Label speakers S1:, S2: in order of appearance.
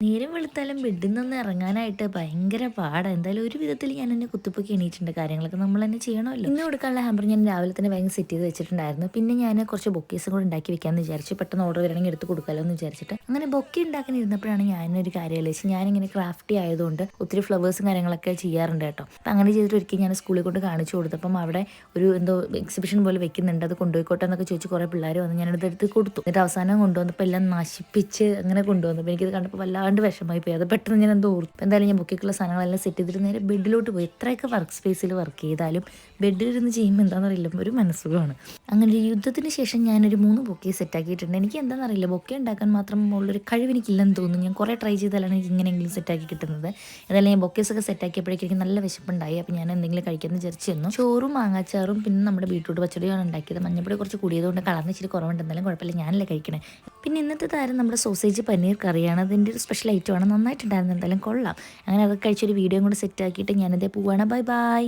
S1: നേരം വെളുത്താലും ബെഡിൽ നിന്ന് ഇറങ്ങാനായിട്ട് ഭയങ്കര പാടാണ്. എന്തായാലും ഒരു വിധത്തിൽ ഞാൻ എന്നെ കുത്തിപ്പൊക്കി എണീറ്റിട്ടുണ്ട്. കാര്യങ്ങളൊക്കെ നമ്മൾ തന്നെ ചെയ്യണമല്ലോ. ഇന്ന് കൊടുക്കാനുള്ള ഹാമ്പർ ഞാൻ രാവിലെ തന്നെ ഭയങ്കര സെറ്റ് ചെയ്ത് വെച്ചിട്ടുണ്ടായിരുന്നു. പിന്നെ ഞാൻ കുറച്ച് ബൊക്കേസും കൂടെ ഉണ്ടാക്കി വെക്കാമെന്ന് വിചാരിച്ചു. പെട്ടെന്ന് ഓർഡർ വരണമെങ്കിൽ എടുത്ത് കൊടുക്കാമല്ലോ എന്ന് വിചാരിച്ചിട്ട് അങ്ങനെ ബൊക്കെ ഉണ്ടാക്കാൻ ഇരുന്നപ്പോഴാണ് ഞാനൊരു കാര്യം ആലോചിച്ചത്. ഞാനിങ്ങനെ ക്രാഫ്റ്റി ആയതുകൊണ്ട് ഒത്തിരി ഫ്ലവേഴ്സും കാര്യങ്ങളൊക്കെ ചെയ്യാറുണ്ട് കേട്ടോ. അപ്പം അങ്ങനെ ചെയ്തിട്ട് ഒരിക്കലും ഞാൻ സ്കൂളിൽ കൊണ്ട് കാണിച്ചു കൊടുത്തപ്പം അവിടെ ഒരു എന്തോ എക്സിബിഷൻ പോലെ വെക്കുന്നുണ്ട്, അത് കൊണ്ടുപോയിക്കോട്ടെ എന്നൊക്കെ ചോദിച്ച് കുറേ പിള്ളേർ വന്ന് ഞാനത് എടുത്ത് കൊടുത്തു. എന്നിട്ട് അവസാനം കൊണ്ടുവന്നപ്പോൾ എല്ലാം നശിപ്പിച്ച് അങ്ങനെ കൊണ്ടുവന്നപ്പോൾ എനിക്കത് കണ്ടപ്പോൾ വല്ലാണ്ട് വിഷമമായി പോയി. അത് പെട്ടെന്ന് ഞാൻ എന്തോ ഓർത്തു. എന്തായാലും ഞാൻ ബുക്കിലേക്കുള്ള സാധനങ്ങളെല്ലാം സെറ്റ് ചെയ്തിട്ട് നേരെ ബെഡിലോട്ട് പോയി. എത്രയൊക്കെ വർക്ക് സ്പേസിൽ വർക്ക് ചെയ്താലും ബെഡിലിരുന്ന് ചെയ്യുമ്പോൾ എന്താണെന്നറിയില്ല, ഒരു മനസ്സുഖമാണ്. അങ്ങനെ ഒരു യുദ്ധത്തിന് ശേഷം ഞാനൊരു 3 ബൊക്കെ സെറ്റാക്കിയിട്ടുണ്ട്. എനിക്ക് എന്താണെന്നറിയില്ല, ബൊക്കെ ഉണ്ടാക്കാൻ മാത്രം ഉള്ളൊരു കഴിവ് എനിക്കില്ലെന്ന് തോന്നുന്നു. ഞാൻ കുറേ ട്രൈ ചെയ്താലാണ് എനിക്ക് ഇങ്ങനെയെങ്കിലും സെറ്റാക്കി കിട്ടുന്നത്. ഏതായാലും ഞാൻ ബൊക്കേസൊക്കെ സെറ്റാക്കിയപ്പോഴേക്കും എനിക്ക് നല്ല വിശപ്പുണ്ടായി. അപ്പോൾ ഞാൻ എന്തെങ്കിലും കഴിക്കാമെന്ന് വിചാരിച്ചു തന്നു. ചോറും മാങ്ങാച്ചാറും പിന്നെ നമ്മുടെ ബീട്രൂട്ട് പച്ചടിയാണ് ഉണ്ടാക്കിയത്. മഞ്ഞപ്പൊടി കുറച്ച് കൂടിയതുകൊണ്ട് കളറിന് ഇച്ചിരി കുറവുണ്ടെന്നാലും കുഴപ്പമില്ല, ഞാനല്ലേ കഴിക്കണേ. പിന്നെ ഇന്നത്തെ താരം നമ്മുടെ സോസേജ് പനീർ കറിയാണ്. അതിൻ്റെ ഒരു സ്പെഷ്യൽ ഐറ്റമാണ്. നന്നായിട്ടുണ്ടായിരുന്നു, എന്തായാലും കൊള്ളാം. അങ്ങനെ അതൊക്കെ കഴിച്ചൊരു വീഡിയോ കൂടെ സെറ്റാക്കിയിട്ട് ഞാനതേ പോവുകയാണ്. Bye bye.